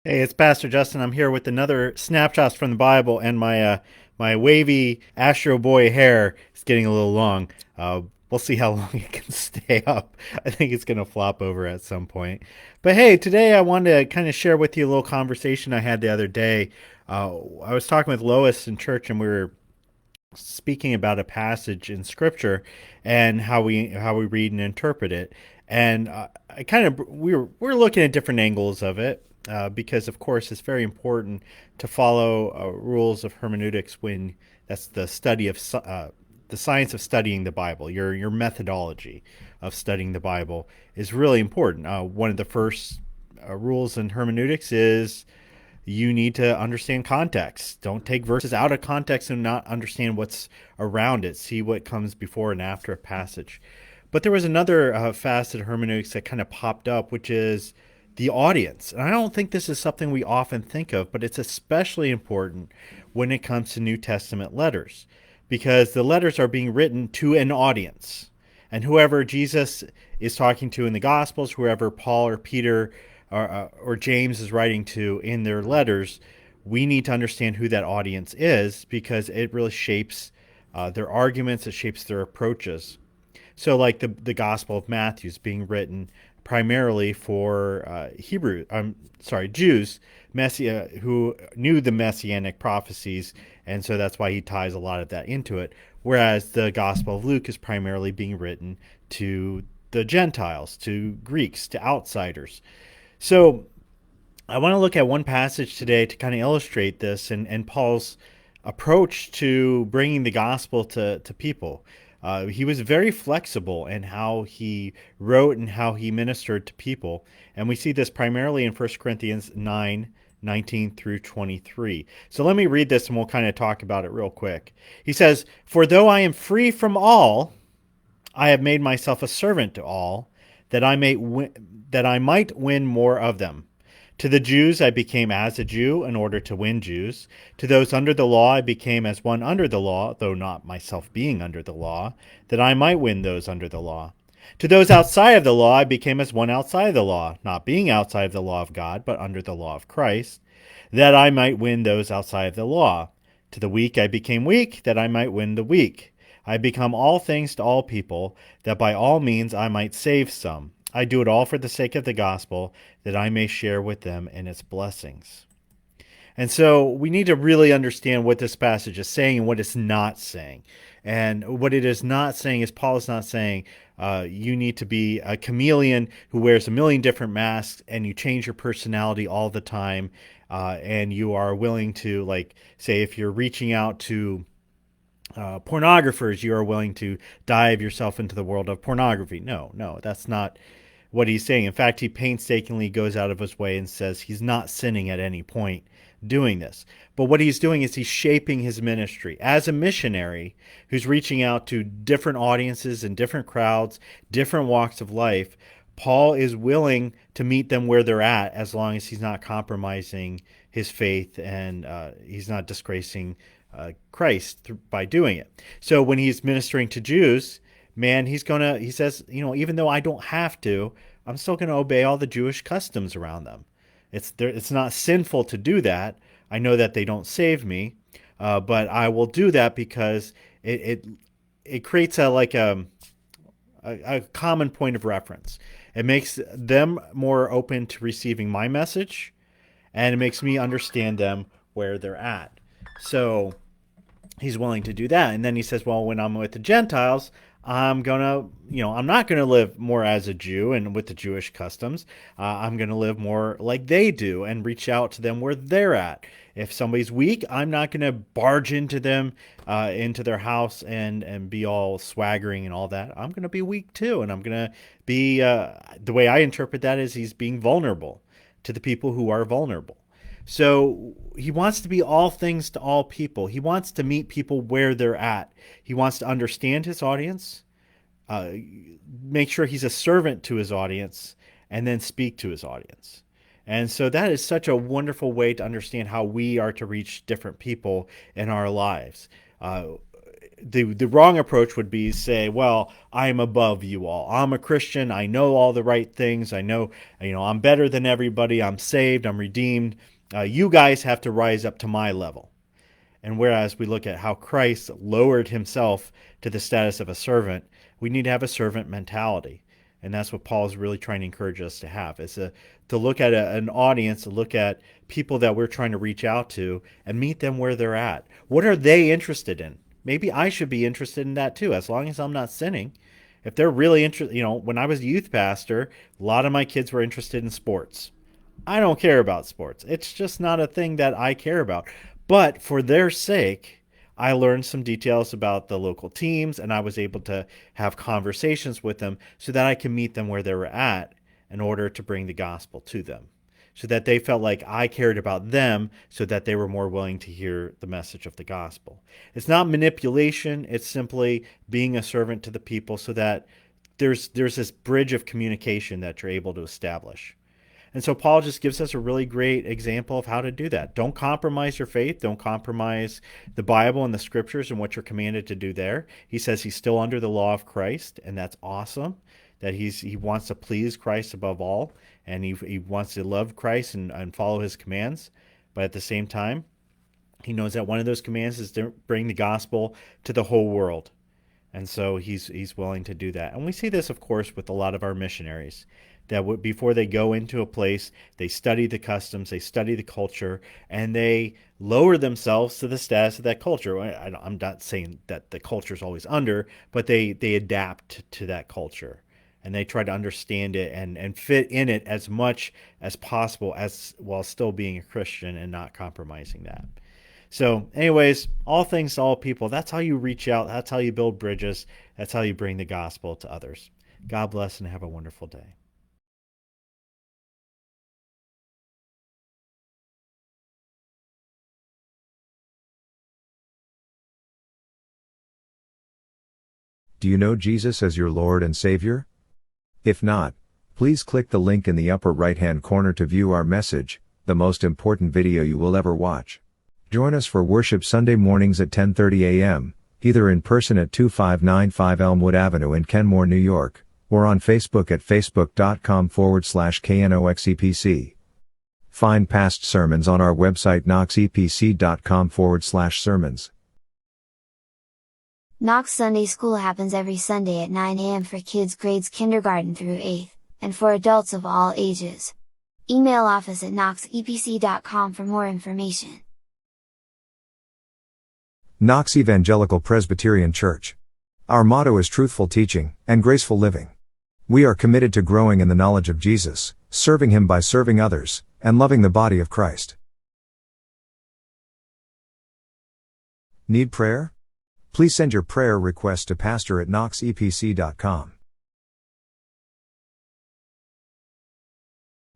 Hey, it's Pastor Justin. I'm here with another snapshots from the Bible, and my wavy Astro Boy hair is getting a little long. We'll see how long it can stay up. I think it's gonna flop over at some point. But hey, today I wanted to kind of share with you a little conversation I had the other day. I was talking with Lois in church, and we were speaking about a passage in Scripture and how we read and interpret it. And I kind of we're looking at different angles of it because, of course, it's very important to follow rules of hermeneutics when that's the study of the science of studying the Bible. Your methodology of studying the Bible is really important. One of the first rules in hermeneutics is you need to understand context. Don't take verses out of context and not understand what's around it. See what comes before and after a passage. But there was another facet of hermeneutics that kind of popped up, which is the audience. And I don't think this is something we often think of, but it's especially important when it comes to New Testament letters because the letters are being written to an audience. And whoever Jesus is talking to in the Gospels, whoever Paul or Peter or James is writing to in their letters, we need to understand who that audience is because it really shapes their arguments, it shapes their approaches. So, like the Gospel of Matthew is being written primarily for Jews, who knew the messianic prophecies, and so that's why he ties a lot of that into it. Whereas the Gospel of Luke is primarily being written to the Gentiles, to Greeks, to outsiders. So I want to look at one passage today to kind of illustrate this and Paul's approach to bringing the gospel to people. He was very flexible in how he wrote and how he ministered to people. And we see this primarily in 1 Corinthians 9:19 through 23. So let me read this and we'll kind of talk about it real quick. He says, "For though I am free from all, I have made myself a servant to all, that I might win more of them. To the Jews I became as a Jew in order to win Jews. To those under the law I became as one under the law, though not myself being under the law, that I might win those under the law. To those outside of the law I became as one outside of the law, not being outside of the law of God, but under the law of Christ, that I might win those outside of the law. To the weak I became weak, that I might win the weak. I become all things to all people, that by all means I might save some. I do it all for the sake of the gospel, that I may share with them in its blessings." And so we need to really understand what this passage is saying and what it's not saying. And what it is not saying is Paul is not saying you need to be a chameleon who wears a million different masks and you change your personality all the time. And you are willing to, like, say, if you're reaching out to pornographers, you are willing to dive yourself into the world of pornography. No, no, that's not what he's saying. In fact, he painstakingly goes out of his way and says he's not sinning at any point doing this. But what he's doing is he's shaping his ministry as a missionary who's reaching out to different audiences and different crowds, different walks of life. Paul is willing to meet them where they're at as long as he's not compromising his faith and he's not disgracing Christ by doing it. So when he's ministering to Jews, man, he says, even though I don't have to, I'm still gonna obey all the Jewish customs around them. It's not sinful to do that. I know that they don't save me, but I will do that because it creates a common point of reference. It makes them more open to receiving my message, and it makes me understand them where they're at. So he's willing to do that. And then he says, well, when I'm with the Gentiles, I'm not gonna live more as a Jew and with the Jewish customs. I'm gonna live more like they do and reach out to them where they're at. If somebody's weak, I'm not gonna barge into them, into their house and be all swaggering and all that. I'm gonna be weak too, and I'm gonna be. The way I interpret that is he's being vulnerable to the people who are vulnerable. So he wants to be all things to all people. He wants to meet people where they're at. He wants to understand his audience, uh, make sure he's a servant to his audience, and then speak to his audience. And so that is such a wonderful way to understand how we are to reach different people in our lives. Uh, the wrong approach would be say, well, I'm above you all. I'm a Christian. I know all the right things. I know, I'm better than everybody. I'm saved. I'm redeemed. You guys have to rise up to my level. And whereas we look at how Christ lowered himself to the status of a servant, we need to have a servant mentality. And that's what Paul is really trying to encourage us to have, is to look at an audience, to look at people that we're trying to reach out to and meet them where they're at. What are they interested in? Maybe I should be interested in that too, as long as I'm not sinning. If they're really interested, when I was a youth pastor, a lot of my kids were interested in sports. I don't care about sports. It's just not a thing that I care about. But for their sake, I learned some details about the local teams, and I was able to have conversations with them so that I can meet them where they were at in order to bring the gospel to them, so that they felt like I cared about them, so that they were more willing to hear the message of the gospel. It's not manipulation. It's simply being a servant to the people so that there's this bridge of communication that you're able to establish. And so Paul just gives us a really great example of how to do that. Don't compromise your faith. Don't compromise the Bible and the scriptures and what you're commanded to do there. He says he's still under the law of Christ, and that's awesome, that he wants to please Christ above all, and he wants to love Christ and follow his commands. But at the same time, he knows that one of those commands is to bring the gospel to the whole world. And so he's willing to do that. And we see this, of course, with a lot of our missionaries, that before they go into a place, they study the customs, they study the culture, and they lower themselves to the status of that culture. I'm not saying that the culture is always under, but they adapt to that culture, and they try to understand it and fit in it as much as possible, as while still being a Christian and not compromising that. So anyways, all things to all people, that's how you reach out. That's how you build bridges. That's how you bring the gospel to others. God bless and have a wonderful day. Do you know Jesus as your Lord and Savior? If not, please click the link in the upper right-hand corner to view our message, the most important video you will ever watch. Join us for worship Sunday mornings at 10:30 a.m., either in person at 2595 Elmwood Avenue in Kenmore, New York, or on Facebook at facebook.com/KNOXEPC. Find past sermons on our website knoxepc.com/sermons. Knox Sunday School happens every Sunday at 9 a.m. for kids grades kindergarten through 8th, and for adults of all ages. Email office at knoxepc.com for more information. Knox Evangelical Presbyterian Church. Our motto is truthful teaching and graceful living. We are committed to growing in the knowledge of Jesus, serving Him by serving others, and loving the body of Christ. Need prayer? Please send your prayer request to pastor@knoxepc.com.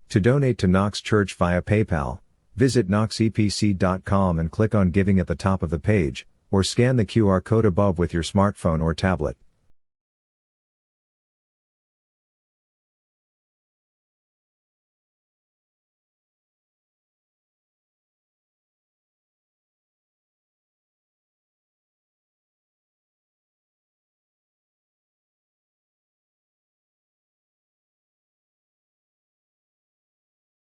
To donate to Knox Church via PayPal, visit knoxepc.com and click on Giving at the top of the page, or scan the QR code above with your smartphone or tablet.